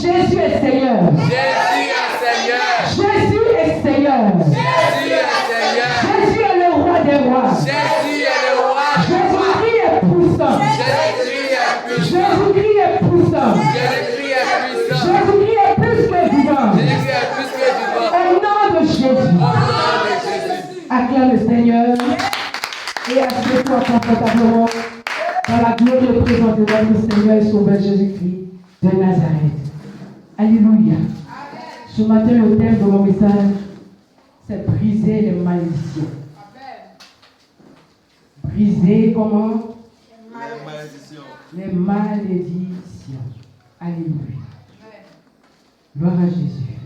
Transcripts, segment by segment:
Jésus est Seigneur. Jésus est Seigneur. Jésus est Seigneur. Jésus est Seigneur. Jésus est le roi des rois. Jésus est le roi des rois. Jésus-Christ est puissant. Jésus-Christ est puissant. Jésus-Christ est puissant. Jésus-Christ est puissant. Jésus-Christ est plus que vivant. Jésus-Christ est plus que vivant. Au nom de Jésus. Au nom de Jésus. Acclame le Seigneur et assieds-toi confortablement dans la glorieuse présence de notre Seigneur et Sauveur Jésus-Christ de Nazareth. Alléluia. Ce matin, le thème de mon message, c'est briser les malédictions. Briser comment? Les malédictions. Alléluia. Gloire à Jésus.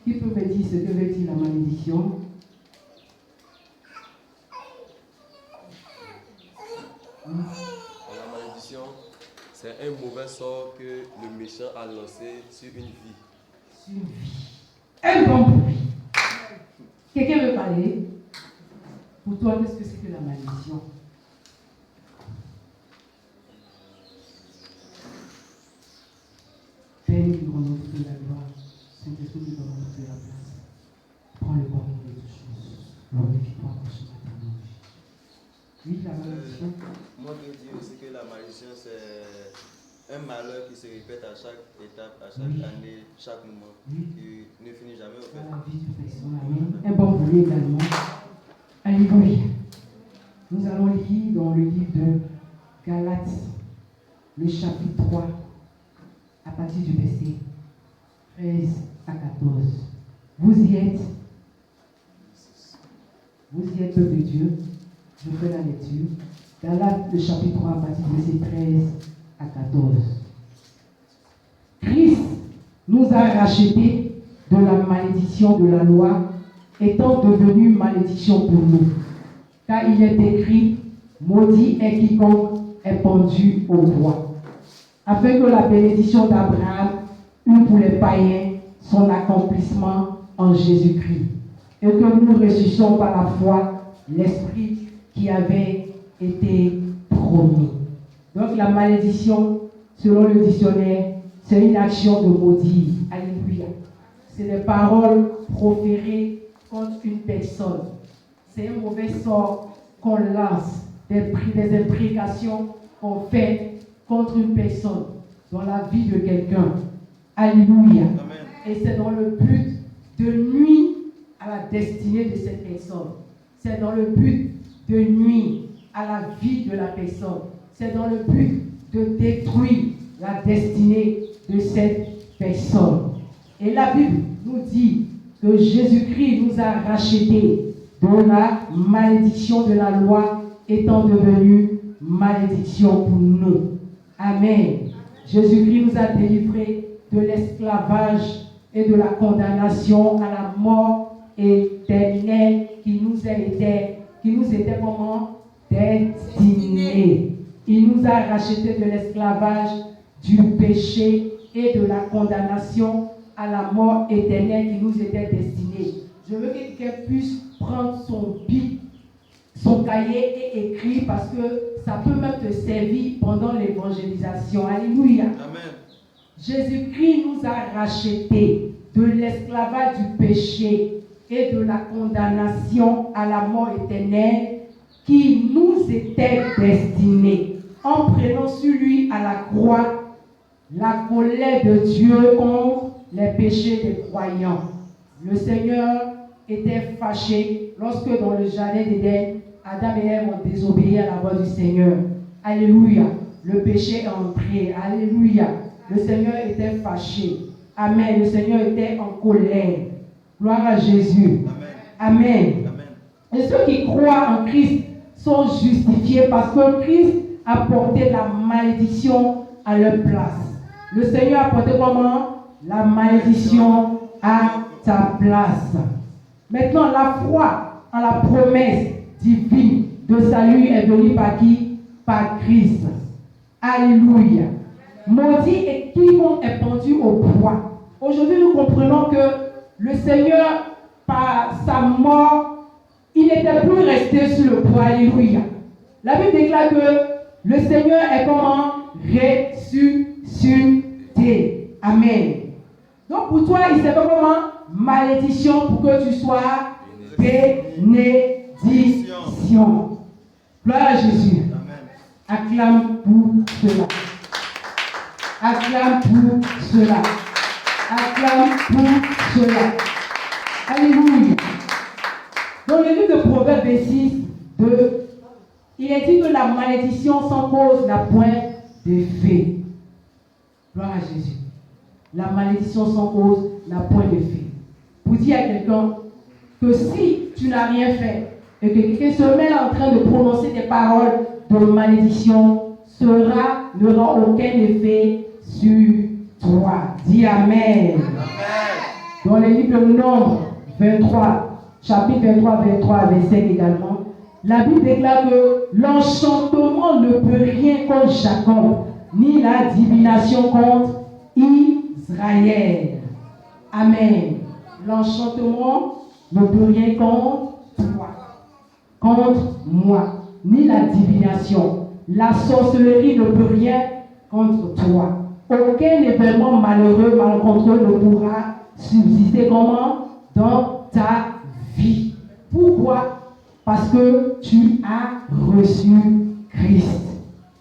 Qui peut me dire ce que veut dire la malédiction? La malédiction, c'est un mauvais sort que le méchant a lancé sur une vie. Sur une vie. Un bon bruit. Quelqu'un veut parler? Pour toi, qu'est-ce que c'est que la malédiction? Père, nous te rendons toute la gloire. Saint-Esprit, nous te rendons toute la place. Prends le pardon de toutes choses. Glorifie-toi pour ce matin. Oui, la malédiction. Moi, je dis aussi que la malédiction, c'est un malheur qui se répète à chaque étape, à chaque année, chaque moment, qui ne finit jamais au fait. Dans la vie de personne. Amen. Un bon bruit également. Alléluia. Nous allons lire dans le livre de Galates, le chapitre 3, à partir du verset 13 à 14. Vous y êtes, peuple de Dieu. Je fais la lecture. Galates, le chapitre 3, à partir du verset 13 à 14. Christ nous a rachetés de la malédiction de la loi, étant devenu malédiction pour nous. Car il est écrit, maudit est quiconque est pendu au bois, afin que la bénédiction d'Abraham eût pour les païens son accomplissement en Jésus-Christ, et que nous ressuscions par la foi l'Esprit qui avait été promis. Donc la malédiction, selon le dictionnaire, c'est une action de maudire. Alléluia. C'est des paroles proférées contre une personne. C'est un mauvais sort qu'on lance, des imprécations qu'on fait contre une personne dans la vie de quelqu'un. Alléluia. Amen. Et c'est dans le but de nuire à la destinée de cette personne. C'est dans le but de nuire à la vie de la personne. C'est dans le but de détruire la destinée de cette personne. Et la Bible nous dit que Jésus-Christ nous a rachetés de la malédiction de la loi, étant devenu malédiction pour nous. Amen. Jésus-Christ nous a délivrés de l'esclavage et de la condamnation à la mort éternelle qui nous était comment? Destinée. Il nous a rachetés de l'esclavage, du péché et de la condamnation à la mort éternelle qui nous était destinée. Je veux que quelqu'un puisse prendre son bic, son cahier et écrire, parce que ça peut même te servir pendant l'évangélisation. Alléluia. Amen. Jésus-Christ nous a rachetés de l'esclavage du péché et de la condamnation à la mort éternelle qui nous était destinée, en prenant sur lui à la croix la colère de Dieu contre les péchés des croyants. Le Seigneur était fâché lorsque dans le jardin d'Éden, Adam et Ève ont désobéi à la voix du Seigneur. Alléluia. Le péché est entré. Alléluia. Le Seigneur était fâché. Amen. Le Seigneur était en colère. Gloire à Jésus. Amen. Amen. Amen. Et ceux qui croient en Christ sont justifiés parce que Christ a porté la malédiction à leur place. Le Seigneur a porté comment? La malédiction à ta place. Maintenant, la foi en la promesse divine de salut est venue par qui? Par Christ. Alléluia. Maudit est quiconque est pendu au bois. Aujourd'hui, nous comprenons que le Seigneur, par sa mort, il n'était plus resté sur le bois. Alléluia. La Bible déclare que le Seigneur est comment? Ressuscité. Amen. Donc pour toi, il s'appelle comment? Malédiction pour que tu sois bénédiction. Gloire à Jésus. Acclame pour cela. Acclame pour cela. Acclame pour cela. Alléluia. Dans le livre de Proverbes 26, 2, il est dit que la malédiction sans cause n'a point d'effet. Gloire à Jésus. La malédiction sans cause n'a point d'effet. Pour dire à quelqu'un que si tu n'as rien fait et que quelqu'un se met en train de prononcer des paroles de malédiction, n'aura aucun effet sur toi. Dis Amen. Amen. Dans le livre de Nombre 23, chapitre 23, verset également, la Bible déclare que l'enchantement ne peut rien contre Jacob, ni la divination contre Israël. Amen. L'enchantement ne peut rien contre toi, contre moi, ni la divination. La sorcellerie ne peut rien contre toi. Aucun événement malheureux, malencontreux ne pourra subsister comment? Dans ta vie. Pourquoi? Parce que tu as reçu Christ.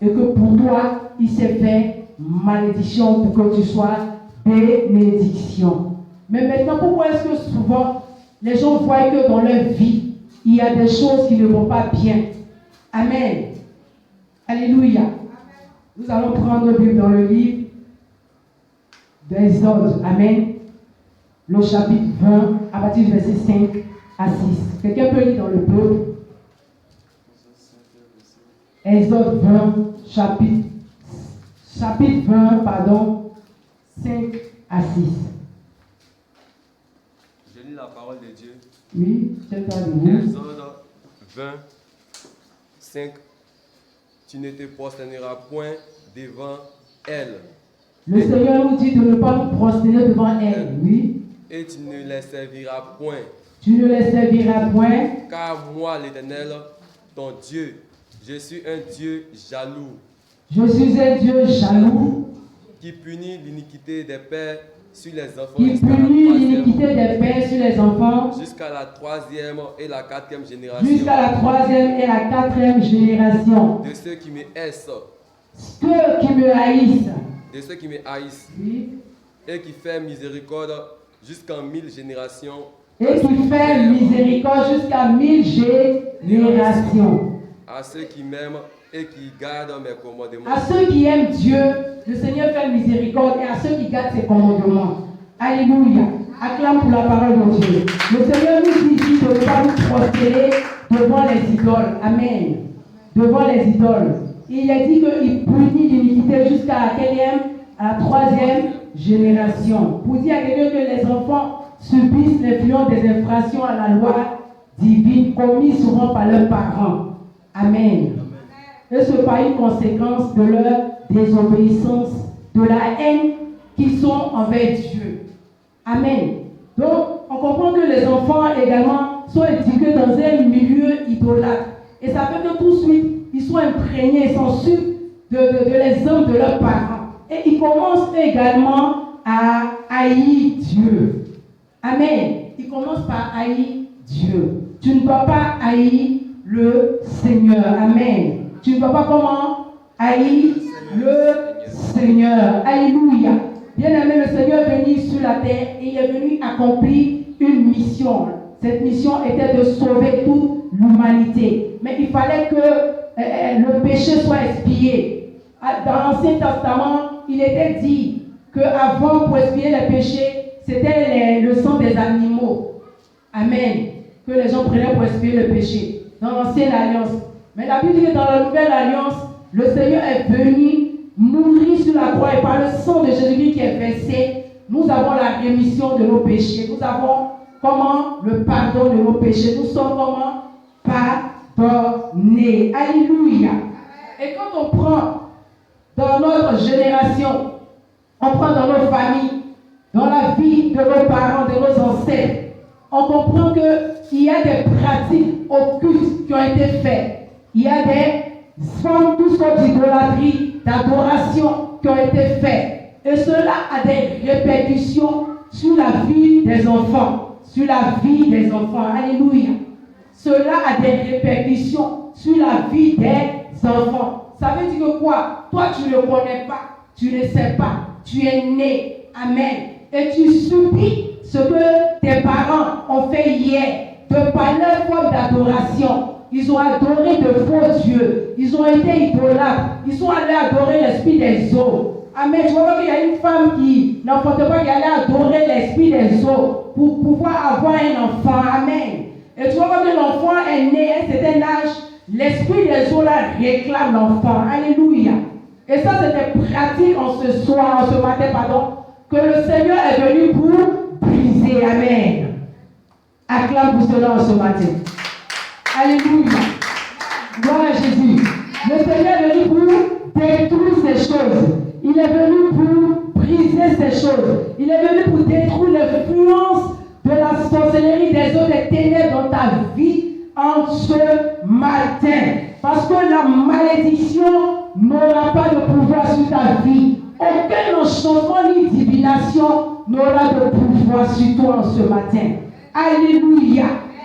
Et que pour toi, il s'est fait malédiction pour que tu sois bénédiction. Mais maintenant, pourquoi est-ce que souvent les gens voient que dans leur vie, il y a des choses qui ne vont pas bien? Amen. Alléluia. Nous allons prendre le Bible dans le livre d'Exode. Amen. Le chapitre 20, à partir du verset 5 à 6. Quelqu'un peut lire dans le peuple? Exode 20, chapitre 20, 5 à 6. Je lis la parole de Dieu. Oui, c'est ça de vous. Exode 20, 5. Tu ne te prosterneras point devant elle. Le Seigneur nous dit de ne pas nous prosterner devant elle, oui. Et tu ne les serviras point. Tu ne les serviras point. Car moi, l'Éternel, ton Dieu, je suis un Dieu jaloux. Je suis un Dieu jaloux. Qui punit l'iniquité des pères sur les enfants. Qui punit l'iniquité des pères sur les enfants. Jusqu'à la 3e et la 4e génération. Jusqu'à la 3e et la 4e génération. De ceux qui me haïssent. Ceux qui me haïssent. De ceux qui me haïssent. Oui. Et qui fait miséricorde jusqu'en 1000 générations. Et qui fait miséricorde jusqu'à 1000 générations. À ceux qui m'aiment et qui gardent mes commandements. À ceux qui aiment Dieu, le Seigneur fait miséricorde, et à ceux qui gardent ses commandements. Alléluia. Acclame pour la parole de Dieu. Le Seigneur nous dit ici de ne pas nous prosterner devant les idoles. Amen. Devant les idoles. Il a dit qu'il punit l'iniquité jusqu'à la quatrième, à la 3e génération. Pour dire à quelqu'un que les enfants subissent l'influence des infractions à la loi divine commises souvent par leurs parents. Amen. Et ce par une conséquence de leur désobéissance, de la haine qu'ils sont envers Dieu. Amen. Donc, on comprend que les enfants également sont éduqués dans un milieu idolâtre. Et ça fait que tout de suite, ils sont imprégnés, ils sont sûrs de les hommes de leurs parents. Et ils commencent également à haïr Dieu. Amen. Ils commencent par haïr Dieu. Tu ne dois pas haïr le Seigneur. Amen. Tu ne dois pas comment haïr le Seigneur. Alléluia. Bien-aimé, le Seigneur est venu sur la terre et il est venu accomplir une mission. Cette mission était de sauver toute l'humanité. Mais il fallait que le péché soit expié. Dans l'Ancien Testament, il était dit qu'avant, pour expier les péchés, c'était le sang des animaux. Amen. Que les gens prenaient pour expier le péché. Dans l'Ancienne Alliance. Mais la Bible dit que dans la Nouvelle Alliance, le Seigneur est venu mourir sur la croix et par le sang de Jésus-Christ qui est versé, nous avons la rémission de nos péchés. Nous avons comment? Le pardon de nos péchés. Nous sommes comment? Pardonnés. Alléluia. Et quand on prend dans notre génération, on prend dans nos familles, dans la vie de nos parents, de nos ancêtres, on comprend qu'il y a des pratiques occultes qui ont été faites. Il y a des formes, toutes sortes d'idolâtrie, d'adoration qui ont été faites. Et cela a des répercussions sur la vie des enfants. Sur la vie des enfants. Alléluia. Cela a des répercussions sur la vie des enfants. Ça veut dire que quoi? Toi, tu ne connais pas, tu ne sais pas, tu es né. Amen. Et tu subis ce que tes parents ont fait hier, de par leur forme d'adoration. Ils ont adoré de faux dieux. Ils ont été idolâtres. Ils sont allés adorer l'esprit des eaux. Amen. Tu vois qu'il y a une femme qui, n'importe quoi, qui allait adorer l'esprit des eaux pour pouvoir avoir un enfant. Amen. Et tu vois que l'enfant est né à un certain âge, l'esprit des eaux là réclame l'enfant. Alléluia. Et ça, c'est des pratiques en ce matin, que le Seigneur est venu pour briser. Amen. Acclame pour cela en ce matin. Alléluia. Gloire à Jésus. Le Seigneur est venu pour détruire ces choses. Il est venu pour briser ces choses. Il est venu pour détruire l'influence de la sorcellerie des eaux des ténèbres dans ta vie en ce matin. Parce que la malédiction n'aura pas de pouvoir sur ta vie. Aucun enchantement ni divination n'aura de pouvoir sur toi en ce matin. Alléluia.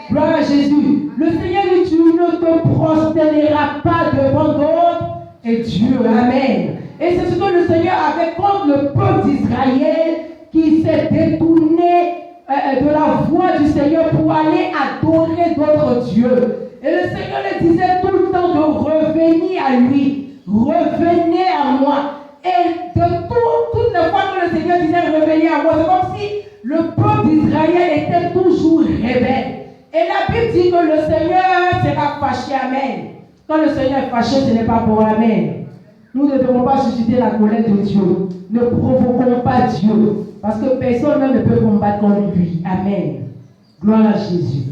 Gloire à Jésus. Le Seigneur dit, tu ne te prosterneras pas devant d'autres et Dieu. Amen. Et c'est ce que le Seigneur avait contre le peuple d'Israël qui s'est détourné de la voie du Seigneur pour aller adorer d'autres dieux. Et le Seigneur le disait tout le temps de revenir à lui. Revenez à moi. Et de toutes les fois que le Seigneur disait revenez à moi, c'est comme si le peuple d'Israël était toujours rebelle. Et la Bible dit que le Seigneur sera fâché. Amen. Quand le Seigneur est fâché, ce n'est pas pour Amen. Nous ne devons pas susciter la colère de Dieu. Ne provoquons pas Dieu. Parce que personne même ne peut combattre contre lui. Amen. Gloire à Jésus.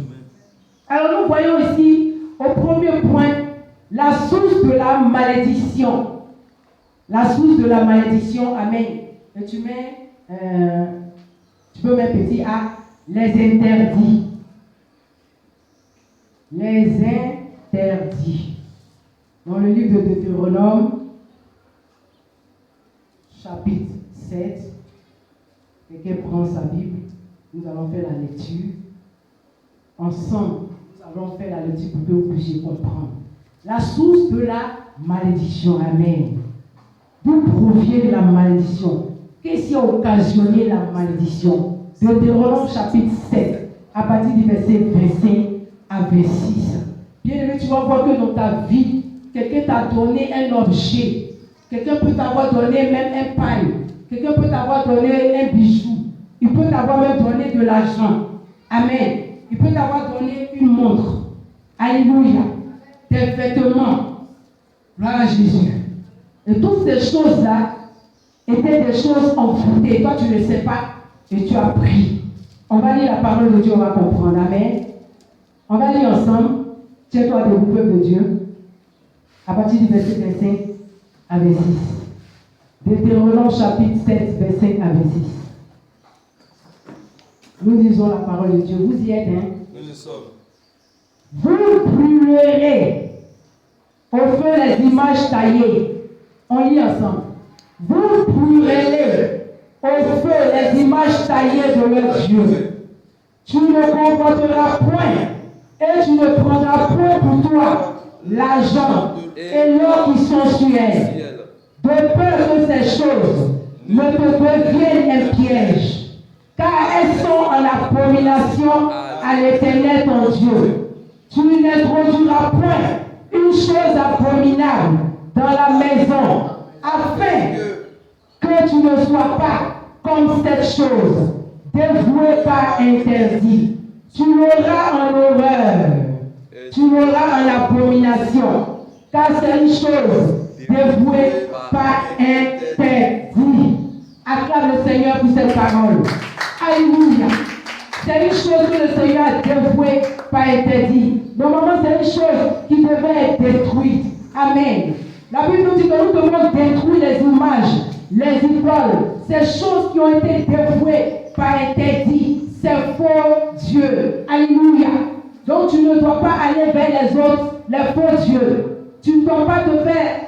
Alors nous voyons ici, au premier point, la source de la malédiction. La source de la malédiction. Amen. Et tu peux mettre petit A, les interdits. Les interdits. Dans le livre de Deutéronome, chapitre 7, quelqu'un prend sa Bible, nous allons faire la lecture. Ensemble, nous allons faire la lecture pour que vous puissiez comprendre. La source de la malédiction. Amen. D'où provient la malédiction? Qu'est-ce qui a occasionné la malédiction? Deutéronome chapitre 7, à partir du verset 25 à 26. Bien aimé, tu vas voir que dans ta vie, quelqu'un t'a donné un objet. Quelqu'un peut t'avoir donné même un paille. Quelqu'un peut t'avoir donné un bijou. Il peut t'avoir même donné de l'argent. Amen. Il peut t'avoir donné une montre. Alléluia. Des vêtements. Gloire à Jésus. Et toutes ces choses-là étaient des choses envoûtées. Toi, tu ne sais pas et tu as pris. On va lire la parole de Dieu, on va comprendre. Amen. On va lire ensemble. Tiens-toi debout, peuple de Dieu. À partir du verset 25 à 26. Deutéronome chapitre 7, verset 5 à 26. Nous lisons la parole de Dieu. Vous y êtes, hein? Nous y sommes. Vous brûlerez au feu les images taillées. On lit ensemble. Vous brûlerez au feu les images taillées de leur Dieu. Tu ne comporteras point et tu ne prendras point pour toi l'argent et l'or qui sont sur elle, de peur que ces choses ne te deviennent un piège, car elles sont en abomination à l'Éternel ton Dieu. Tu n'introduiras point une chose abominable dans la maison, afin que tu ne sois pas comme cette chose, dévouée par interdit. Tu l'auras en horreur, tu l'auras en abomination, car c'est une chose dévouée par interdit. Acclame le Seigneur pour cette parole. Alléluia. C'est une chose que le Seigneur a dévouée par interdit. Normalement, c'est une chose qui devait être détruite. Amen. La Bible nous dit que nous devons détruire les images, les idoles, ces choses qui ont été dévouées par interdit. C'est faux Dieu. Alléluia. Donc tu ne dois pas aller vers les autres, les faux dieux. Tu ne dois pas te faire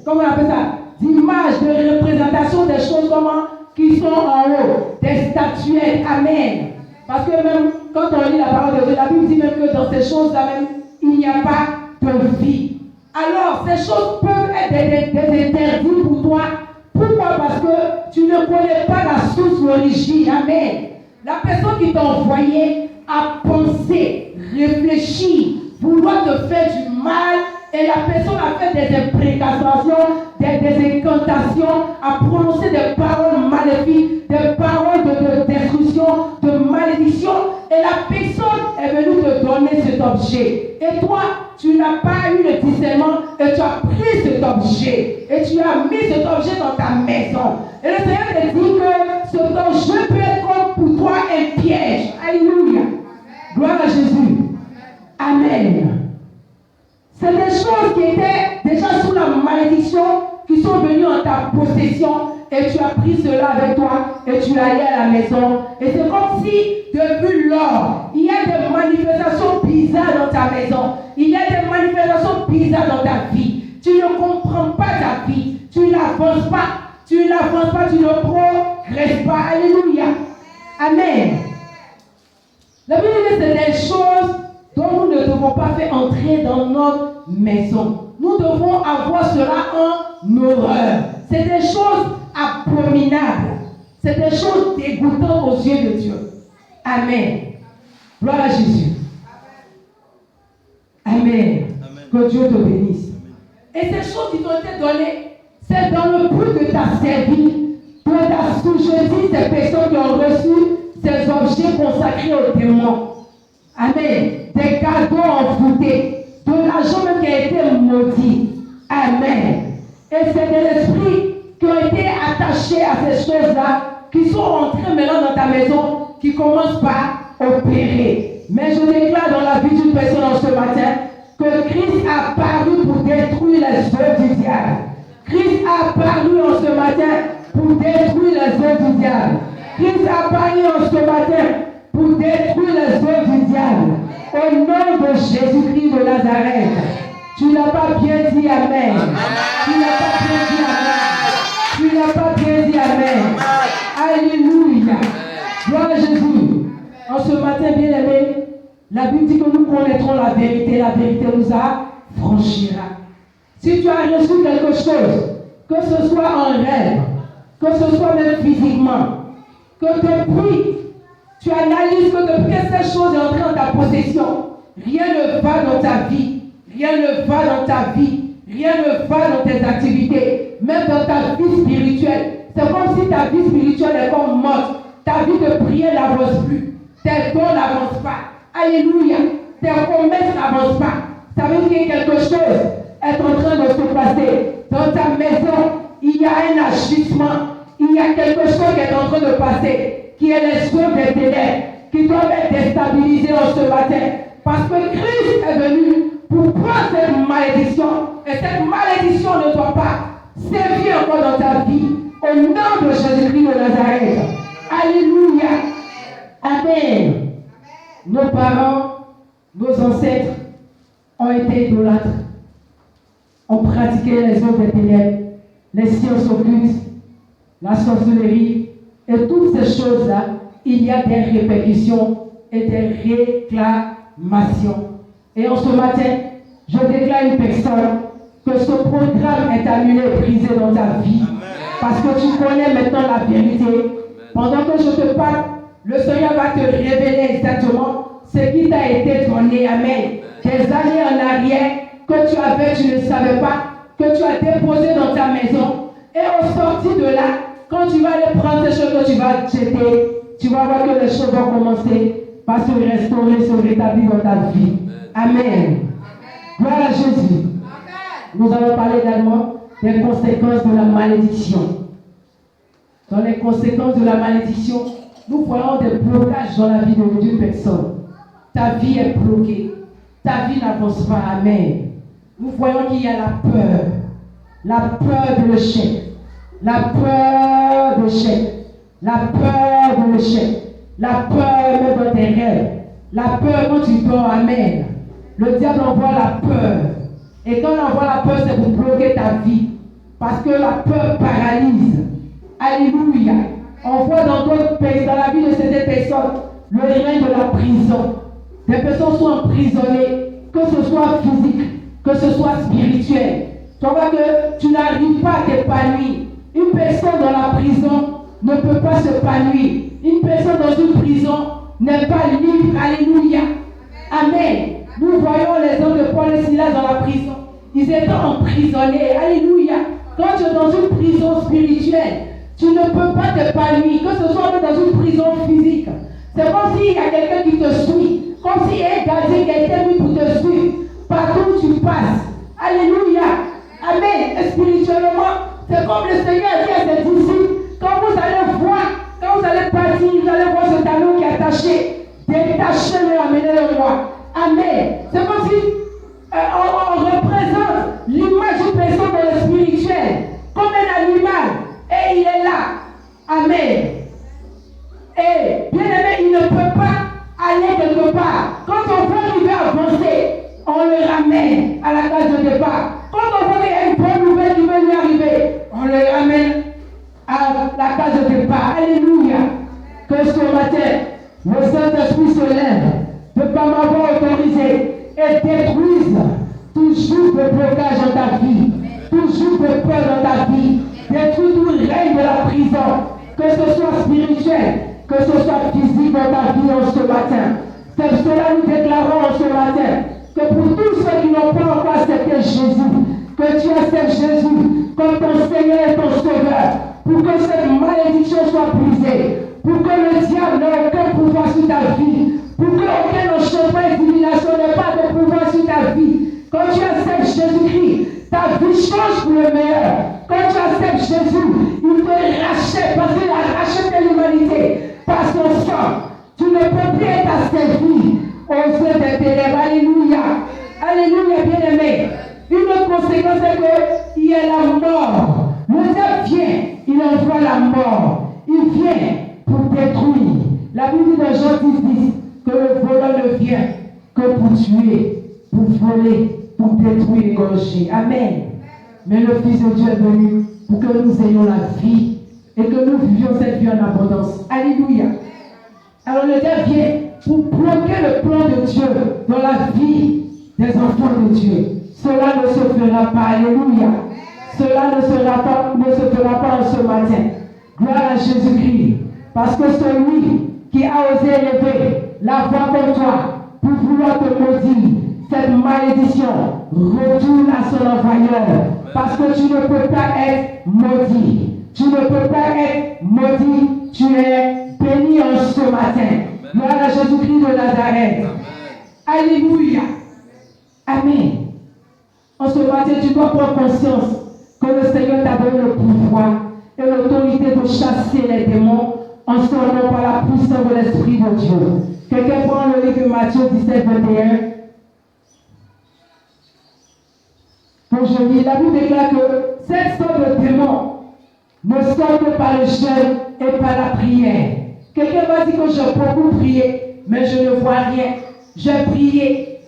comment on appelle ça? d'images, de représentations des choses comment qui sont en haut, des statuettes. Amen. Parce que même quand on lit la parole de Dieu, la Bible dit même que dans ces choses-là même, il n'y a pas de vie. Alors, ces choses peuvent être des interdits pour toi. Pourquoi? Parce que tu ne connais pas la source, l'origine. Amen. La personne qui t'a envoyé a pensé, réfléchi, vouloir te faire du mal, et la personne a fait des imprécations, des incantations, a prononcé des paroles maléfiques, des paroles de destruction, de malédiction, et la personne est venue te donner cet objet. Et toi, tu n'as pas eu le discernement, et tu as pris cet objet, et tu as mis cet objet dans ta maison. Et le Seigneur te dit que cet objet peut être comme pour toi un piège. Alléluia. Gloire à Jésus. Amen. C'est des choses qui étaient déjà sous la malédiction, qui sont venues en ta possession, et tu as pris cela avec toi, et tu l'as allé à la maison. Et c'est comme si, depuis lors, il y a des manifestations bizarres dans ta maison. Il y a des manifestations bizarres dans ta vie. Tu ne comprends pas ta vie. Tu n'avances pas. Tu n'avances pas, tu ne progresses pas. Alléluia. Amen. La Bible dit que c'est des choses dont nous ne devons pas faire entrer dans notre maison. Nous devons avoir cela en horreur. C'est des choses abominables. C'est des choses dégoûtantes aux yeux de Dieu. Amen. Gloire à Jésus. Amen. Amen. Que Dieu te bénisse. Amen. Et ces choses qui t'ont été données, c'est dans le but que tu as servi, que tu as sous-jeté ces personnes qui ont reçu ces objets consacrés aux démons. Amen. Des cadeaux envoûtés, de l'argent même qui a été maudit. Amen. Et c'est des esprits qui ont été attachés à ces choses-là, qui sont entrés maintenant dans ta maison, qui commencent par opérer. Mais je déclare dans la vie d'une personne en ce matin que Christ a paru pour détruire les œuvres du diable. Christ a paru en ce matin pour détruire les œuvres du diable. Christ a paru en ce matin pour détruire les œuvres du diable. Au nom de Jésus-Christ de Nazareth. Tu n'as pas bien dit Amen. Tu n'as pas bien dit Amen. Tu n'as pas bien dit Amen. Alléluia. Gloire à Jésus. En ce matin, bien-aimé, la Bible dit que nous connaîtrons la vérité nous affranchira. Si tu as reçu quelque chose, que ce soit en rêve, que ce soit même physiquement, que depuis tu analyses que depuis que ces choses sont entrées en ta possession, rien ne va dans ta vie, rien ne va dans ta vie, rien ne va dans tes activités, même dans ta vie spirituelle. C'est comme si ta vie spirituelle est comme morte. Ta vie de prière n'avance plus. Tes dons n'avancent pas. Alléluia. Tes promesses n'avancent pas. Ça veut dire que quelque chose est en train de se passer. Dans ta maison, il y a un agissement. Il y a quelque chose qui est en train de passer, qui est les œuvres des ténèbres, qui doivent être déstabilisées en ce matin. Parce que Christ est venu pour prendre cette malédiction. Et cette malédiction ne doit pas sévir encore dans ta vie. Au nom de Jésus-Christ de Nazareth. Alléluia. Amen. Nos parents, nos ancêtres ont été idolâtres. Ont pratiqué les œuvres des ténèbres, les sciences occultes, la sorcellerie et toutes ces choses-là. Il y a des répercussions et des réclamations. Et en ce matin, je déclare une personne que ce programme est annulé et brisé dans ta vie. Amen. Parce que tu connais maintenant la vérité. Amen. Pendant que je te parle, le Seigneur va te révéler exactement ce qui t'a été donné. Amen. Des années en arrière que tu avais, tu ne savais pas, que tu as déposé dans ta maison. Et au sorti de là, quand tu vas aller prendre ces choses que tu vas jeter, tu vas voir que les choses vont commencer par se restaurer, se rétablir dans ta vie. Amen. Amen. Gloire à Jésus. Amen. Nous allons parler également des conséquences de la malédiction. Dans les conséquences de la malédiction, nous voyons des blocages dans la vie d'une personne. Ta vie est bloquée. Ta vie n'avance pas. Amen. Nous voyons qu'il y a la peur de l'échec, la peur de l'échec, la peur de l'échec, la peur même dans tes rêves, la peur quand tu dors. Amen. Le diable envoie la peur. Et quand on envoie la peur, c'est pour bloquer ta vie. Parce que la peur paralyse. Alléluia. On voit dans d'autres pays, dans la vie de certaines personnes, le règne de la prison. Des personnes sont emprisonnées, que ce soit physique, que ce soit spirituel. Tu vois que tu n'arrives pas à t'épanouir. Une personne dans la prison ne peut pas s'épanouir. Une personne dans une prison n'est pas libre. Alléluia. Amen. Nous voyons les hommes de Paul et Silas dans la prison. Ils étaient emprisonnés. Alléluia. Quand tu es dans une prison spirituelle, tu ne peux pas t'épanouir, que ce soit dans une prison physique. C'est comme s'il y a quelqu'un qui te suit, comme s'il y a un gardien qui a été mis pour te suivre. Partout où tu passes. Alléluia. Amen. Et spirituellement, c'est comme le Seigneur a dit à ses disciples, quand vous allez voir, quand vous allez partir, vous allez voir ce talon qui est attaché. Détachez-le, amenez-le moi. Amen. C'est comme si on représente l'image d'une personne dans le spirituel, comme un animal. Et il est là. Amen. Et bien aimé, il ne peut pas aller quelque part. Quand on voit qu'il veut avancer, on le ramène à la case de départ. Quand on voit qu'il y a une bonne nouvelle qui veut lui arriver, on le ramène à la case de départ. Alléluia. Que ce matin, le Saint-Esprit se lève de pas m'avoir autorisé et détruise tout joug de blocage dans ta vie, tout joug de peur dans ta vie, détruis tout règne de la prison, que ce soit spirituel, que ce soit physique dans ta vie en ce matin. C'est cela nous déclarons en ce matin, que pour tous ceux qui n'ont pas encore accepté Jésus, que tu acceptes Jésus comme ton Seigneur et ton Sauveur, pour que cette malédiction soit brisée, pour que le diable n'ait aucun pouvoir sur ta vie, pour que aucun enchantement et divination n'ait pas de pouvoir sur ta vie. Quand tu acceptes Jésus-Christ, ta vie change pour le meilleur. Quand tu acceptes Jésus, il te rachète parce qu'il a racheté l'humanité par son sang. Tu ne peux plus être asservi aux yeux des ténèbres. Alléluia. Alléluia, bien-aimé. Une autre conséquence est qu'il y a la mort. Le diable vient, il envoie la mort. Il vient pour détruire. La Bible dit dans Jean 10, que le voleur ne vient que pour tuer, pour voler, pour détruire et égorger. Amen. Mais le Fils de Dieu est venu pour que nous ayons la vie et que nous vivions cette vie en abondance. Alléluia. Alors le diable vient pour bloquer le plan de Dieu dans la vie des enfants de Dieu. Cela ne se fera pas. Alléluia. Cela ne se fera pas en ce matin. Gloire à Jésus-Christ. Parce que celui qui a osé élever la voix contre toi pour vouloir te maudire, cette malédiction retourne à son envoyeur. Parce que tu ne peux pas être maudit. Tu ne peux pas être maudit. Tu es béni en ce matin. Gloire à Jésus-Christ de Nazareth. Alléluia. Amen. En ce matin, tu dois prendre conscience que le Seigneur t'a donné le pouvoir et l'autorité de chasser les démons en son nom par la puissance de l'Esprit de Dieu. Quelqu'un prend le livre de Matthieu 17, 21. Quand je lis, la Bible déclare que cette sorte de démons ne sort que par le jeûne et par la prière. Quelqu'un m'a dit que j'ai beaucoup prié, mais je ne vois rien. J'ai prié,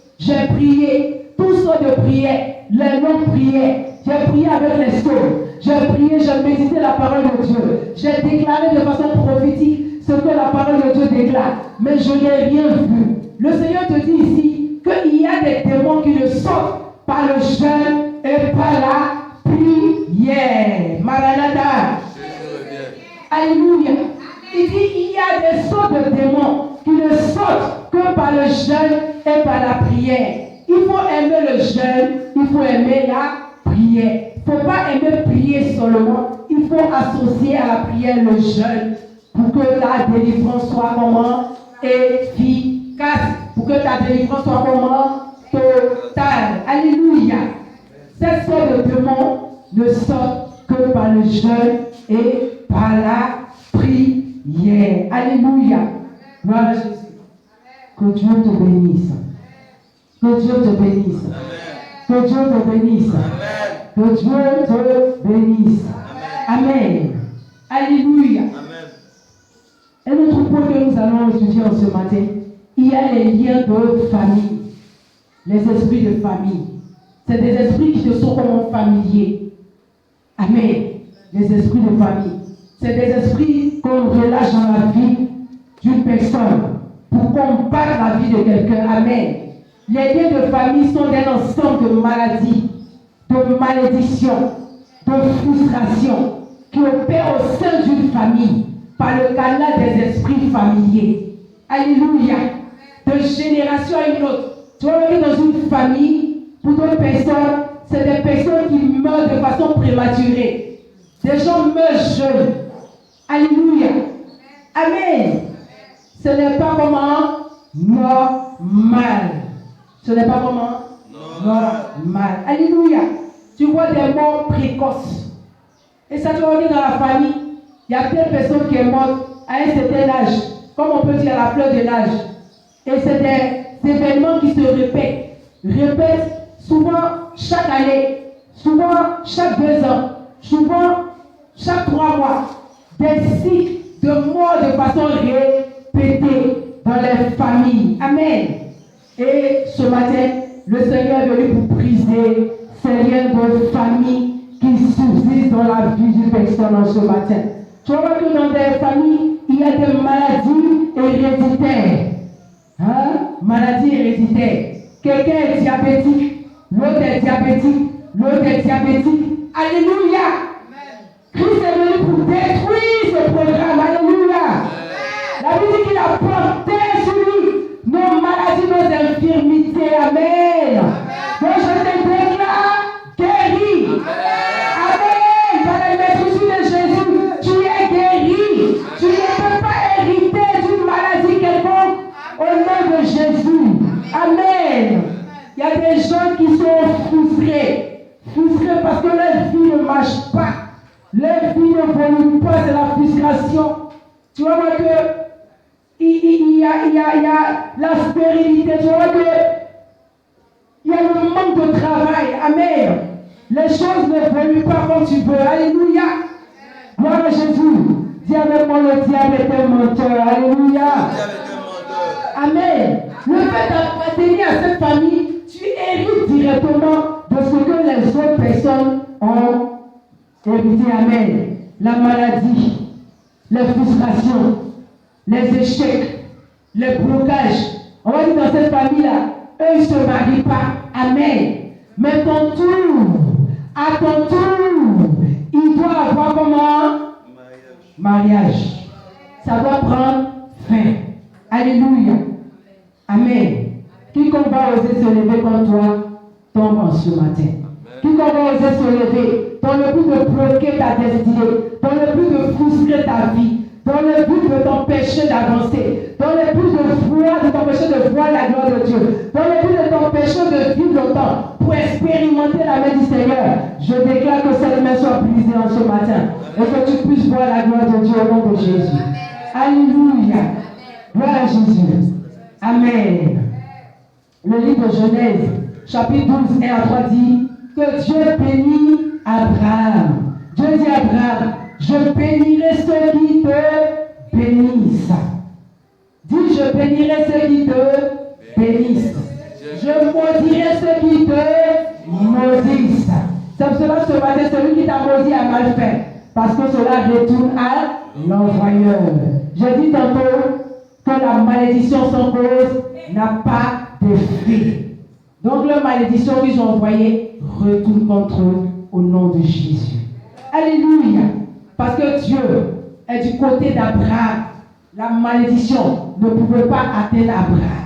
toutes sortes de prières, les longues prières. J'ai prié avec les sauts. J'ai prié, j'ai médité la parole de Dieu. J'ai déclaré de façon prophétique ce que la parole de Dieu déclare. Mais je n'ai rien vu. Le Seigneur te dit ici qu'il y a des démons qui ne sortent par le jeûne et par la prière. Maranatha. Alléluia. Il dit qu'il y a des sortes de démons qui ne sortent que par le jeûne et par la prière. Il faut aimer le jeûne, il faut aimer la prière. Il ne faut pas aimer prier seulement, il faut associer à la prière le jeûne pour que ta délivrance soit comment efficace, pour que ta délivrance soit comment totale. Alléluia. Cette sorte de démons ne sortent que par le jeûne et par la prière. Alléluia. Gloire à Jésus. Que Dieu te bénisse. Que Dieu te bénisse. Que Dieu te bénisse. Que Dieu te bénisse. Amen. Alléluia. Un autre point que nous allons étudier en ce matin, il y a les liens de famille. Les esprits de famille. C'est des esprits qui te sont comme familiers. Amen. Les esprits de famille. C'est des esprits qu'on relâche dans la vie d'une personne pour combattre la vie de quelqu'un. Amen. Les liens de famille sont un ensemble de maladies, de malédictions, de frustrations qui opèrent au sein d'une famille par le canal des esprits familiers. Alléluia. De génération à une autre. Tu vois que dans une famille, pour d'autres personnes, c'est des personnes qui meurent de façon prématurée. Des gens meurent jeunes. Alléluia. Amen. Ce n'est pas comment normal. Ce n'est pas comment normal. Alléluia. Tu vois des morts précoces. Et ça, tu vois dans la famille, il y a telle personne qui est morte à un certain âge, comme on peut dire à la fleur de l'âge. Et c'est des événements qui se répètent souvent chaque année, souvent chaque 2 ans, souvent chaque 3 mois. Des cycles de mort de façon répétée dans les familles. Amen. Et ce matin, le Seigneur est venu pour briser ces liens de famille qui subsistent dans la vie d'une personne en ce matin. Tu vois que dans des familles, il y a des maladies héréditaires. Maladies héréditaires. Quelqu'un est diabétique, l'autre est diabétique, l'autre est diabétique. Alléluia. Christ est venu pour détruire ce programme. Alléluia. La Bible dit qu'il a porté sur lui nos maladies, nos infirmités. Amen. Donc je te déclare guéri. Amen. Par la maîtrise de Jésus, tu es guéri. Tu ne peux pas hériter d'une maladie quelconque au nom de Jésus. Amen. Il y a des gens qui sont frustrés parce que leur vie ne marche pas. Leur vie ne évolue pas, c'est la frustration. Tu vois que il y a la stérilité, tu vois que il y a le manque de travail. Amen. Les choses n'évoluent pas comme tu veux. Alléluia. Gloire à Jésus. Dis avec moi, le diable est un menteur. Alléluia. Amen. Le fait d'appartenir à cette famille, tu hérites directement de ce que les autres personnes ont hérité. Amen. La maladie, les frustrations, les échecs, les blocages. On va dire dans cette famille-là, eux ils ne se marient pas. Amen. Mais à ton tour, il doit avoir comment? Mariage. Ça doit prendre fin. Alléluia. Amen. Quiconque va oser se lever contre toi, tombe en ce matin. Quiconque va oser se lever dans le but de bloquer ta destinée, dans le but de frustrer ta vie, dans le but de t'empêcher d'avancer, dans le but de t'empêcher de voir la gloire de Dieu, dans le but de t'empêcher de vivre longtemps pour expérimenter la main du Seigneur, je déclare que cette main soit brisée en ce matin et que tu puisses voir la gloire de Dieu au nom de Jésus. Alléluia. Gloire à Jésus. Amen. Le livre de Genèse, chapitre 12, 1 à 3 dit que Dieu bénit Abraham. Dieu dit à Abraham, je bénirai ceux qui te bénissent. Dis, je bénirai ceux qui te bénissent. Je maudirai ceux qui te maudissent. C'est pour cela ce matin, celui qui t'a maudit a mal fait. Parce que cela retourne à l'envoyeur. J'ai dit tantôt que la malédiction sans cause n'a pas d'effet. Donc la malédiction qu'ils ont envoyée retourne contre eux au nom de Jésus. Alléluia. Parce que Dieu est du côté d'Abraham. La malédiction ne pouvait pas atteindre Abraham.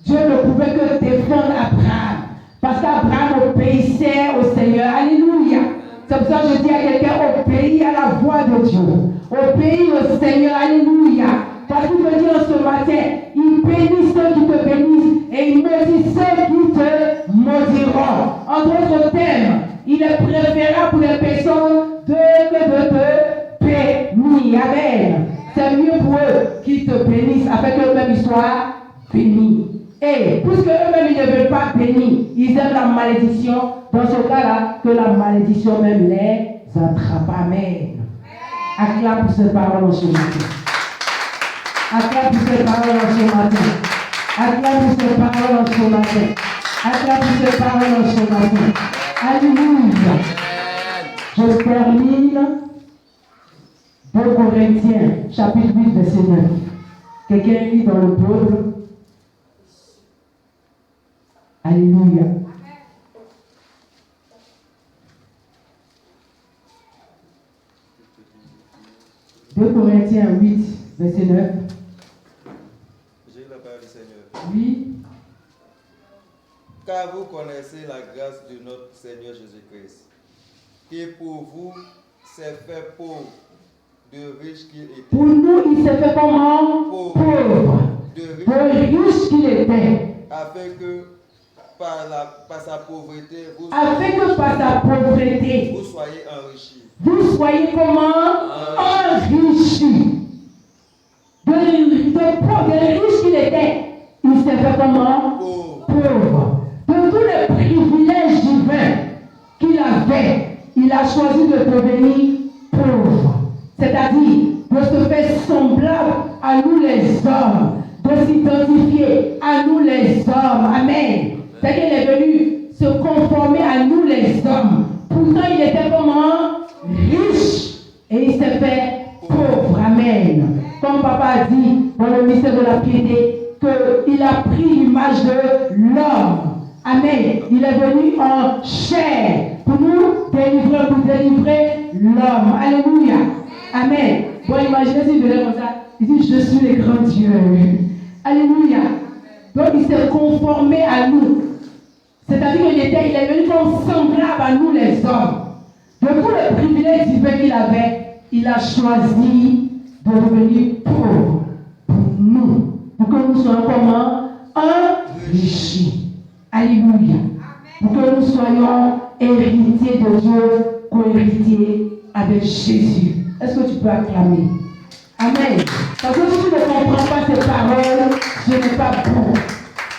Dieu ne pouvait que défendre Abraham. Parce qu'Abraham obéissait au Seigneur. Alléluia. C'est pour ça que je dis à quelqu'un, obéis à la voix de Dieu. Obéis au Seigneur. Alléluia. Parce qu'il me dit ce matin, il bénit ceux qui te bénissent et il maudit ceux qui te maudiront. En d'autres termes, il est préférable pour les personnes que de te bénir. Amen. C'est mieux pour eux qui te bénissent afin qu'eux-mêmes soient bénis. Et puisque eux-mêmes ils ne veulent pas bénir, ils aiment la malédiction. Dans ce cas-là, que la malédiction même les attrape. Amen. Acclame pour cette parole en ce matin. Acclame pour cette parole en ce matin. Acclame pour cette parole en ce matin. Acclame pour cette parole en ce matin. Alléluia. Je termine 2 Corinthiens, chapitre 8, verset 9. Quelqu'un lit dans le peuple. Alléluia. 2 Corinthiens 8, verset 9. J'ai la parole du Seigneur. Oui. Car vous connaissez la grâce de notre Seigneur Jésus-Christ, qui pour vous s'est fait pauvre, de riche qu'il était. Pour nous, il s'est fait comment? Pauvre. De riche qu'il était. Afin que par sa pauvreté, vous soyez enrichis. Vous soyez comment? Enrichis. De riche qu'il était, il s'est fait comment? Pauvre. De tous les privilèges divins qu'il avait, il a choisi de devenir pauvre. C'est-à-dire de se faire semblable à nous les hommes, de s'identifier à nous les hommes. Amen. C'est-à-dire qu'il est venu se conformer à nous les hommes. Pourtant, il était comment? Riche. Et il s'est fait pauvre. Amen. Comme papa a dit dans le mystère de la piété, qu'il a pris l'image de l'homme. Amen. Il est venu en chair pour nous délivrer l'homme. Alléluia. Amen. Bon, imaginez s'il venait comme ça. Il dit, je suis le grand Dieu. Alléluia. Donc, il s'est conformé à nous. C'est-à-dire qu'il est venu comme semblable à nous les hommes. De tous les privilèges divins qu'il avait, il a choisi de devenir pauvre pour nous. Pour que nous soyons comment? Enrichis. Alléluia. Pour que nous soyons héritiers de Dieu, co-héritiers avec Jésus. Est-ce que tu peux acclamer? Amen. Parce que si tu ne comprends pas ces paroles, ce n'est pas bon.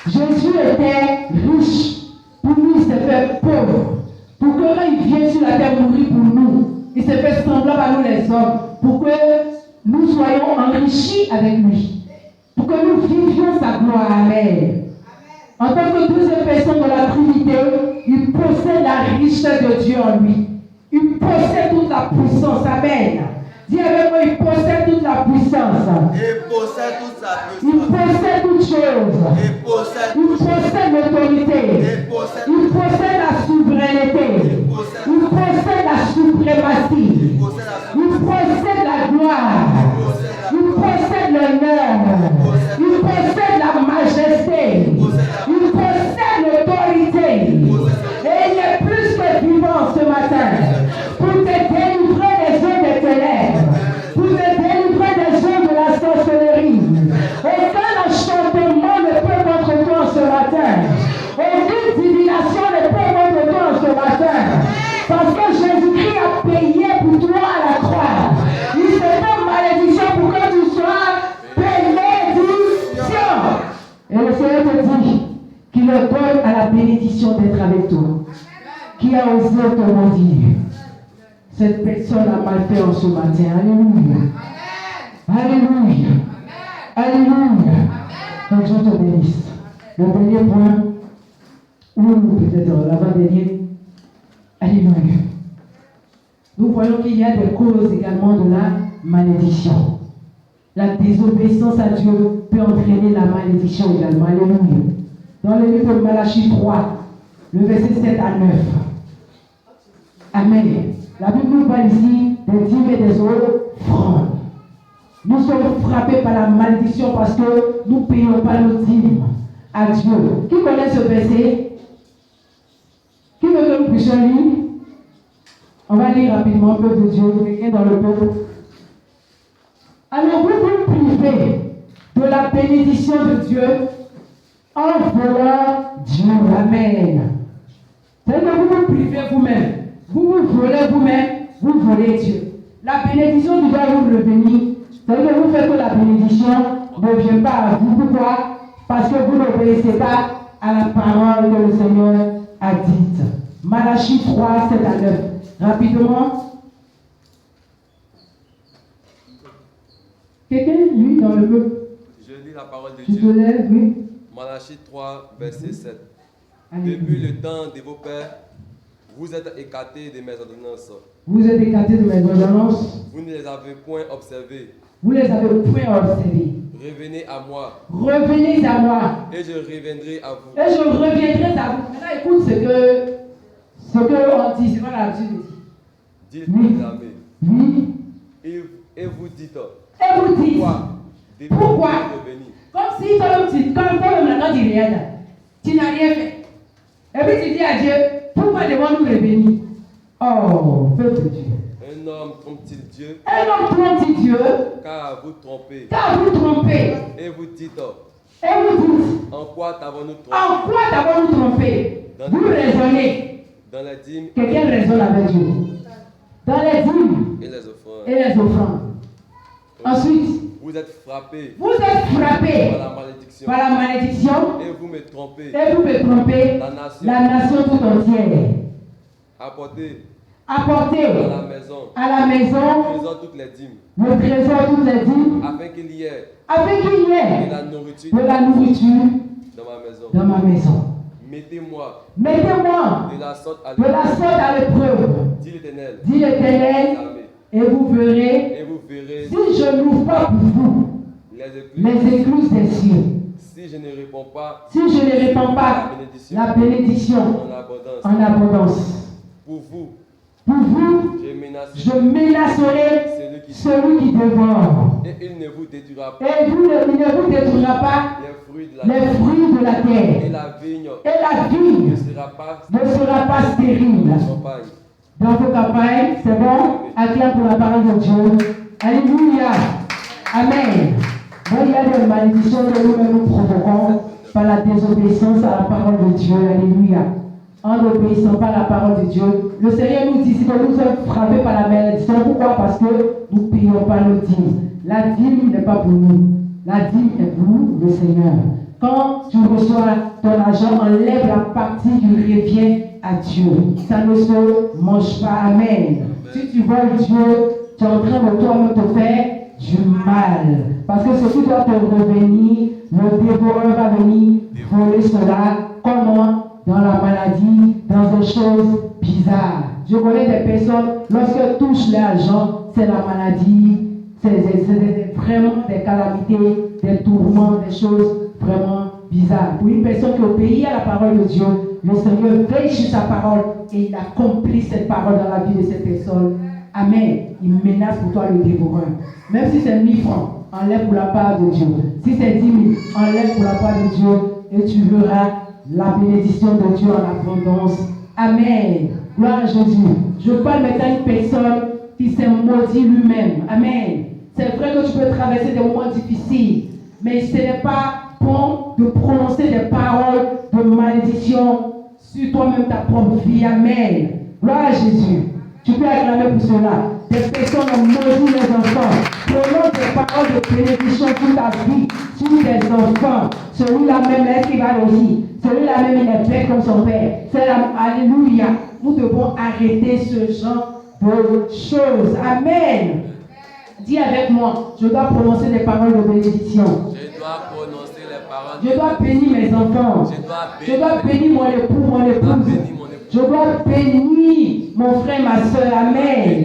Jésus était riche. Pour nous, il s'est fait pauvre. Pour que quand il vienne sur la terre mourir pour nous, il s'est fait semblable à nous les hommes. Pour que nous soyons enrichis avec lui. Pour que nous vivions sa gloire. Amen. En tant que deuxième personne de la Trinité, il possède la richesse de Dieu en lui. Il possède toute la puissance. Amen. Dis avec moi, il possède toute la puissance. Il possède toute sa puissance. Il possède toutes choses. Il possède l'autorité. Il possède la souveraineté. Il possède la suprématie. Il possède la gloire. Il possède l'honneur. Il possède la majesté. Il possède l'autorité. Et il est plus que vivant ce matin pour te délivrer des œuvres des ténèbres, pour te délivrer des œuvres de la sorcellerie. Aucun enchantement ne peut contre toi ce matin. Aucune divination ne peut contre toi ce matin. Parce que Jésus-Christ a payé pour toi à la croix. Il se fait malédiction pour que tu sois bénédiction. Et le Seigneur te dit qu'il le donne à la bénédiction d'être avec toi. Qui a osé te maudire? Cette personne a mal fait en ce matin. Alléluia. Alléluia. Alléluia. Que Dieu te bénisse. Le dernier point, ou peut-être l'avant-dernier. Alléluia. Nous voyons qu'il y a des causes également de la malédiction. La désobéissance à Dieu peut entraîner la malédiction également. Alléluia. Dans le livre de Malachie 3, le verset 7 à 9. Amen. La Bible nous parle ici des dîmes et des offrandes. Nous sommes frappés par la malédiction parce que nous ne payons pas nos dîmes à Dieu. Qui connaît ce verset? Qui veut que nous puissions lire? On va lire rapidement le peuple de Dieu, quelqu'un dans le peuple. Alors vous vous privez de la bénédiction de Dieu en volant Dieu. Amen. C'est-à-dire que vous vous privez vous-même. Vous vous volez vous-même, vous volez Dieu. La bénédiction doit vous revenir. C'est-à-dire que vous faites que la bénédiction ne vient pas à vous. Pourquoi? Parce que vous n'obéissez pas à la parole que le Seigneur a dite. Malachie 3, 7 à 9. Rapidement. Quelqu'un, lui, dans le peuple. Je lis la parole de Tu te Dieu. lèves, oui. Malachie 3, verset 7. Alléluia. Depuis le temps de vos pères, vous êtes écartés de mes ordonnances. Vous êtes écartés de mes ordonnances. Vous ne les avez point observées. Vous les avez point observées. Revenez à moi, Revenez à moi. et je reviendrai à vous. Et je reviendrai à vous. Maintenant, écoute ce que on dit. C'est quoi la Bible dit? Dit Oui. les armées. Oui. Et vous dites, Et vous dites. Pourquoi? revenir? Comme si toi-même là, tu dis rien là. Tu n'as rien fait. Et puis tu dis à Dieu, pourquoi devons-nous revenir? Oh, peuple de Dieu. Un homme trompe-t-il Dieu? Un homme trompe Dieu, Car vous trompez. car vous trompez. Et vous dites, Et vous dites, en quoi t'avons-nous trompé? en quoi t'avons-nous trompé? Vous raisonnez. Dans les dîmes Quelqu'un raisonne avec Dieu. Dans les dîmes et les offrandes. et les offrandes. Ensuite, Vous êtes frappés vous êtes frappés par la malédiction. par la malédiction Et vous me trompez. et vous me trompez la nation tout entière. Apportez Apportez à la maison à la maison trésor toutes les dîmes, le trésor toutes les dîmes, afin qu'il y ait afin qu'il y de ait la nourriture de la nourriture dans ma maison. dans ma maison. Mettez-moi Mettez-moi de la sorte à de la sorte à l'épreuve, dit l'Éternel. dit l'Éternel, et vous verrez, Et vous verrez si je n'ouvre pas pour vous les écluses des cieux, si je ne réponds pas si je ne répands pas la bénédiction en abondance. en abondance. Pour vous, Je menacerai celui qui dévore. et il ne vous détruira pas Et il ne vous détruira pas les fruits de la terre. et la vigne Et la vigne ne sera pas ne sera pas stérile. campagne. Dans vos campagnes, c'est bon? Acclame pour la parole de Dieu. Alléluia. Amen. Bon, il y a des malédictions que nous-mêmes nous provoquons par la désobéissance à la parole de Dieu. Alléluia. En n'obéissant pas à la parole de Dieu, le Seigneur nous dit que nous sommes frappés par la malédiction. Pourquoi? Parce que nous ne payons pas nos dîmes. La dîme n'est pas pour nous. La dîme est pour le Seigneur. Quand tu reçois ton argent, enlève la partie qui revient à Dieu. Ça ne se mange pas. Amen. Si tu voles Dieu, tu es en train de toi-même te faire du mal. Parce que ce qui doit te revenir, le dévoreur va venir voler cela. Comment? Dans la maladie, dans des choses bizarres. Je connais des personnes, lorsqu'elles touchent l'argent, c'est la maladie, c'est vraiment des calamités, des tourments, des choses vraiment bizarres. Pour une personne qui obéit à la parole de Dieu, le Seigneur veille sur sa parole et il accomplit cette parole dans la vie de cette personne. Amen. Il menace pour toi le dévoreur. Même si c'est 1000 francs, enlève pour la part de Dieu. Si c'est 10 000, enlève pour la part de Dieu et tu verras la bénédiction de Dieu en abondance. Amen. Gloire à Jésus. Je parle maintenant à une personne qui s'est maudit lui-même. Amen. C'est vrai que tu peux traverser des moments difficiles, mais ce n'est pas bon de prononcer des paroles de malédiction sur toi-même, ta propre vie. Amen. Gloire à Jésus. Tu peux acclamer pour cela. Des personnes ont maudit les enfants. Prononce des paroles de bénédiction sur ta vie, sur tes enfants. Celui-là même, est-ce qu'il va réussir? Celui-là même, il est fait comme son père. Alléluia. Nous devons arrêter ce genre de choses. Amen. Dis avec moi, je dois prononcer des paroles de bénédiction. Je dois prononcer les paroles. Je dois bénir mes enfants. Je dois bénir mon époux, mon épouse. Je dois bénir mon frère, ma soeur. Amen.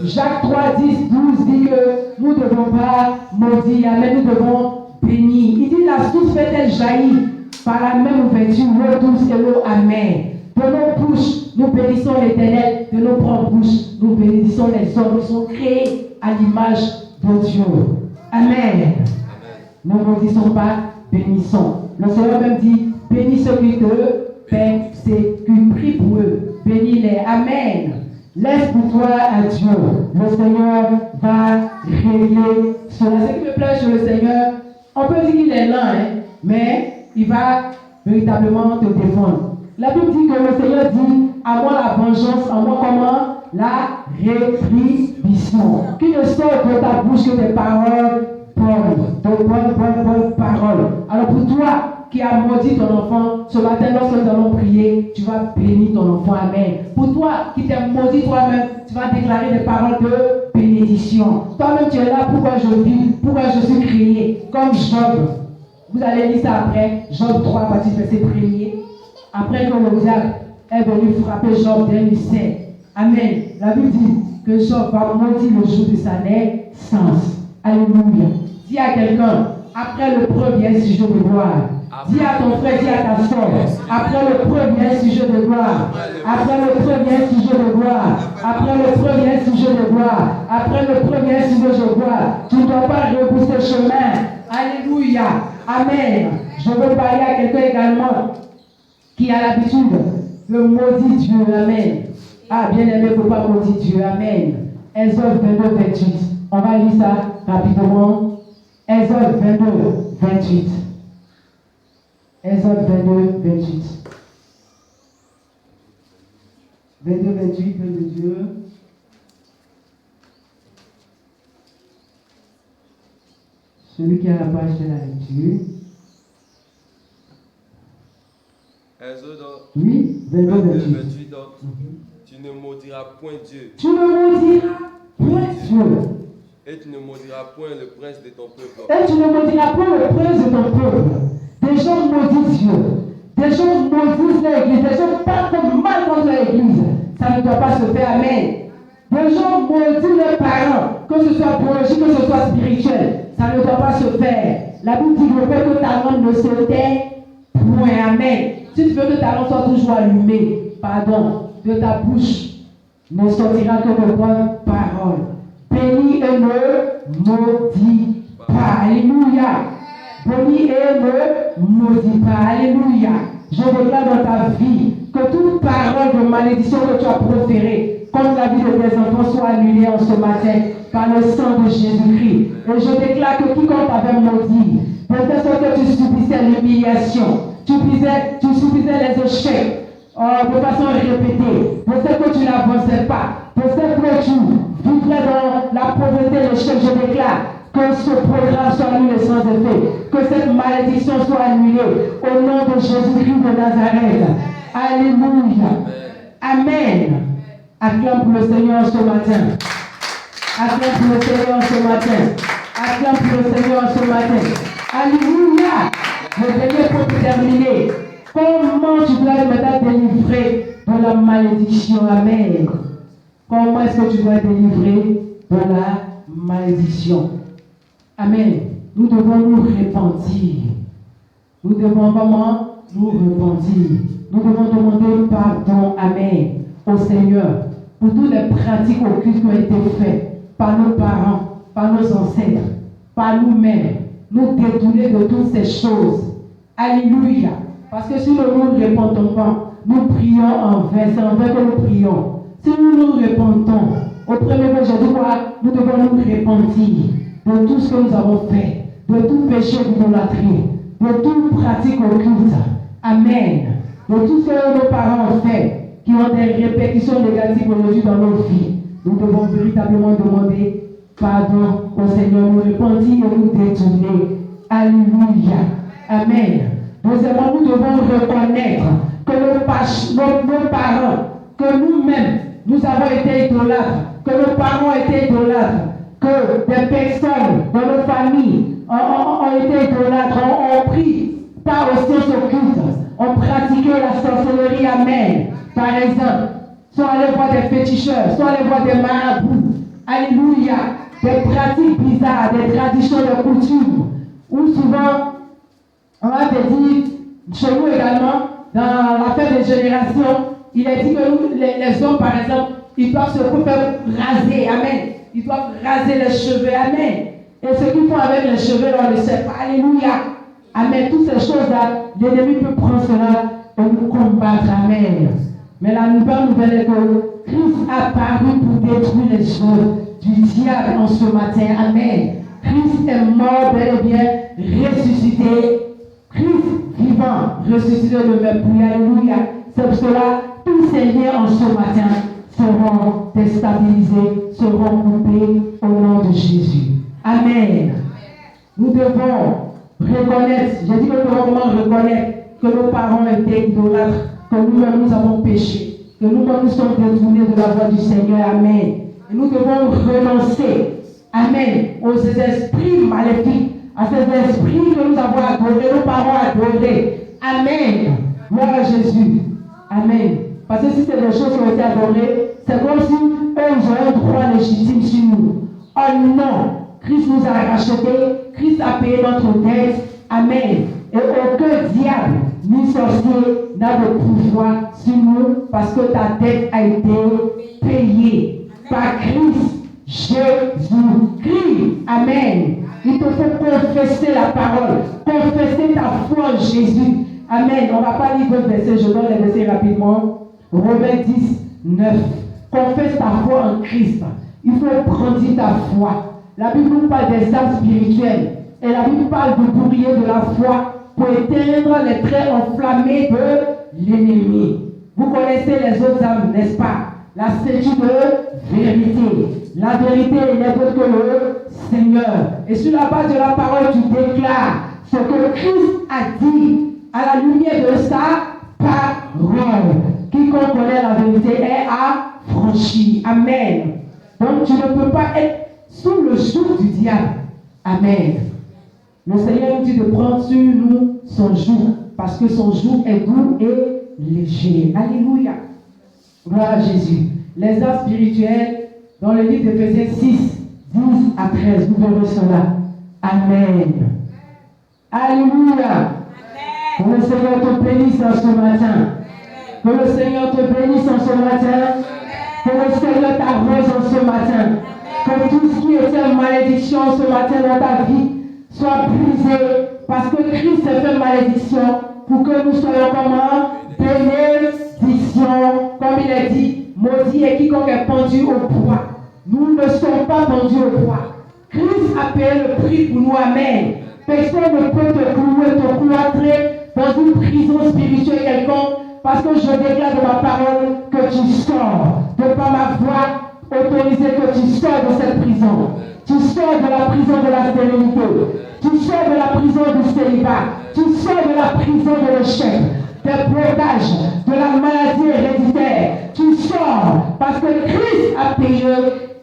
Jacques 3, 10, 12 dit que nous ne devons pas maudire, mais nous devons bénir. Il dit la source fait-elle jaillir par la même ouverture, l'eau douce et l'eau amère. De nos bouches, nous bénissons l'Éternel. De nos propres bouches, nous bénissons les hommes qui sont créés à l'image de Dieu. Amen. Ne maudissons pas, bénissons. Le Seigneur même dit, bénis ceux qui te persécutent, prie pour eux, bénis-les. Amen. Laisse pour toi à Dieu. Le Seigneur va régler cela. Ce qui me plaît sur le Seigneur, on peut dire qu'il est lent, mais il va véritablement te défendre. La Bible dit que le Seigneur dit, à moi la vengeance, à moi comment? La rétribution. Qui ne sort de ta bouche que des paroles bonnes, de bonnes paroles. Alors pour toi, qui a maudit ton enfant, ce matin, lorsque nous allons prier, tu vas bénir ton enfant. Amen. Pour toi, qui t'es maudit toi-même, tu vas déclarer des paroles de bénédiction. Toi-même, tu es là, pourquoi je vis, pourquoi je suis créé, comme Job. Vous allez lire ça après, Job 3, partie verset 1er. Après que le diable est venu frapper Job d'un lycée, Amen. La Bible dit que Job va maudire le jour de sa naissance. Alléluia. Dis à quelqu'un, après le premier sujet de gloire. Dis à ton frère, dis à ta soeur, après le premier sujet de gloire, après le premier sujet de gloire, après le premier sujet de gloire, après le premier sujet de gloire, tu ne dois pas repousser chemin. Alléluia. Amen. Je veux parler à quelqu'un également qui a l'habitude de maudire Dieu. Amen. Ah, bien aimé, il ne faut pas maudire Dieu. Amen. Exode 22, 28. On va lire ça rapidement. Exode 22, 28. Exode 22, 28. 22, 28, 22. Celui qui a la page de la lecture. Exode Oui, 22, 28. 28. Tu ne maudiras point Dieu. Tu ne maudiras point Dieu. Et tu ne maudiras point le prince de ton peuple. Et tu ne maudiras point le prince de ton peuple. Des gens maudissent Dieu. Des gens maudissent l'église. Des gens parlent mal contre l'église. Ça ne doit pas se faire. Amen. Des gens maudissent les parents, que ce soit biologique, que ce soit spirituel. Ça ne doit pas se faire. La Bible dit que ta langue ne se tait point. Amen. Si tu veux que ta langue soit toujours allumée, pardon, de ta bouche ne sortira que de bonnes paroles. Bénis et ne maudis pas. Alléluia. Bénis et ne maudis pas. Alléluia. Je déclare dans ta vie que toute parole de malédiction que tu as proférée contre la vie de tes enfants soit annulée en ce matin par le sang de Jésus-Christ. Et je déclare que quiconque t'avait maudit, peut-être que tu subissais l'humiliation, tu subissais les échecs de façon répétée, peut-être que tu n'avançais pas, peut-être que tu vivrais dans la pauvreté, l'échec. Je déclare que ce programme soit annulé sans effet, que cette malédiction soit annulée au nom de Jésus-Christ de Nazareth. Alléluia. Amen. Acclame pour le Seigneur ce matin. Acclame pour le Seigneur ce matin. Acclame pour le Seigneur ce matin. Alléluia. Le dernier pour terminer. Comment tu dois maintenant délivrer de la malédiction? Amen. Comment est-ce que tu dois délivrer de la malédiction? Amen. Nous devons nous repentir. Nous devons vraiment nous repentir. Nous devons demander pardon. Amen. Au Seigneur pour toutes les pratiques occultes qui ont été faites par nos parents, par nos ancêtres, par nous-mêmes. Nous détourner de toutes ces choses. Alléluia. Parce que si nous ne nous repentons pas, nous prions en vain. C'est en vain que nous prions. Si nous nous repentons, au premier jour, je dis quoi? Nous devons nous repentir de tout ce que nous avons fait, de tout péché d'idolâtrie, de toute pratique occulte. Amen. De tout ce que nos parents ont fait, qui ont des répétitions négatives aujourd'hui dans nos vies. Nous devons véritablement demander pardon au Seigneur, nous repentir et nous détourner. Alléluia. Amen. Deuxièmement, nous devons reconnaître que nos parents, que nous-mêmes, nous avons été idolâtres, que nos parents ont été idolâtres, que des personnes dans nos familles ont été idolâtres, ont pris part aux sciences occultes, ont pratiqué la sorcellerie. Amen. Par exemple, soit aller voir des féticheurs, soit aller voir des marabouts. Alléluia. Des pratiques bizarres, des traditions, des coutumes, où souvent, on avait dit, chez nous également, dans la fête des générations, il est dit que nous, les hommes, par exemple, ils doivent se faire raser. Amen. Ils doivent raser les cheveux. Amen. Et ce qu'ils font avec les cheveux, on ne le sait pas. Alléluia. Amen. Toutes ces choses-là, l'ennemi peut prendre cela et nous combattre. Amen. Mais la bonne nouvelle est que Christ a paru pour détruire les œuvres du diable en ce matin. Amen. Christ est mort, bel et bien ressuscité. Christ vivant, ressuscité de même pluie. Alléluia. C'est pour cela tous ces liens en ce matin seront déstabilisés, seront coupés au nom de Jésus. Amen. Nous devons reconnaître, j'ai dit que nous devons reconnaître que nos parents étaient idolâtres, que nous-mêmes nous avons péché, que nous-mêmes nous sommes détournés de la voie du Seigneur. Amen. Et nous devons renoncer, amen, aux esprits maléfiques, à ces esprits que nous avons adorés, nos parents adorés. Amen. Gloire à Jésus. Amen. Parce que si c'est des choses qui ont été adorées, c'est comme si eux, ils ont un droit légitime sur nous. Oh non, Christ nous a rachetés, Christ a payé notre dette. Amen. Et aucun diable ni sorcier n'a de pouvoir sur nous parce que ta dette a été payée par Christ Jésus-Christ. Amen. Il te faut confesser la parole, confesser ta foi en Jésus. Amen. On ne va pas lire d'autres versets, je donne les versets rapidement. Romains 10, 9. Confesse ta foi en Christ. Il faut grandir ta foi. La Bible nous parle des armes spirituelles. Et la Bible parle du bouclier de la foi pour éteindre les traits enflammés de l'ennemi. Vous connaissez les autres armes, n'est-ce pas? La ceinture de vérité. La vérité n'est autre que le Seigneur. Et sur la base de la parole, tu déclares ce que Christ a dit à la lumière de sa parole. Quiconque connaît la vérité est affranchi. Amen. Donc tu ne peux pas être sous le joug du diable. Amen. Le Seigneur nous dit de prendre sur nous son joug, parce que son joug est doux et léger. Alléluia. Gloire à Jésus. Les arts spirituels, dans le livre d'Éphésiens 6, 12 à 13, vous verrez cela. Amen. Alléluia. Que le Seigneur te bénisse en ce matin. Que le Seigneur te bénisse en ce matin. Que le Seigneur t'arrose en ce matin. Que tout ce qui était malédiction ce matin dans ta vie soit brisé, parce que Christ a fait malédiction pour que nous soyons comment? Bénédiction. Comme il a dit, maudit est quiconque est pendu au bois. Nous ne sommes pas pendus au bois. Christ a payé le prix pour nous. Amen. Personne ne peut te clouer, te cloîtrer dans une prison spirituelle quelconque, parce que je déclare de ma parole que tu sors de par ma voix autorisée, que tu sors de cette prison. Tu sors de la prison de la stérilité. Tu sors de la prison du célibat. Tu sors de la prison de l'échec, des blocages, de la maladie héréditaire. Tu sors parce que Christ a payé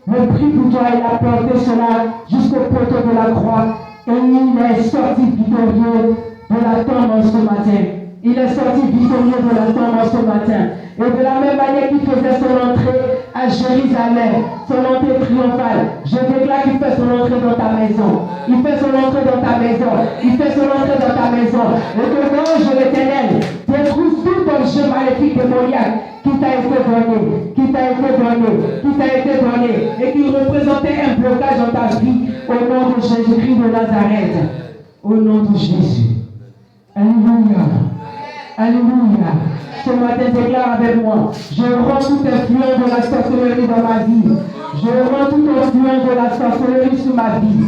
le prix pour toi. Il a porté cela jusqu'au poteau de la croix. Et il est sorti victorieux de la tombe en ce matin. Il est sorti victorieux de la tombe en ce matin. Et de la même manière qu'il faisait son entrée à Jérusalem, son entrée triomphale, je déclare qu'il fait son entrée dans ta maison. Il fait son entrée dans ta maison. Il fait son entrée dans ta maison. Et que l'ange de l'Éternel détruise tout objet maléfique démoniaque qui t'a été donné, qui t'a été donné, qui t'a été donné, et qui représentait un blocage dans ta vie au nom de Jésus-Christ de Nazareth. Au nom de Jésus. Alléluia. Alléluia. Ce matin, déclare avec moi, je rends toute influence de la sorcellerie dans ma vie. Je rends toute influence de la sorcellerie sur ma vie.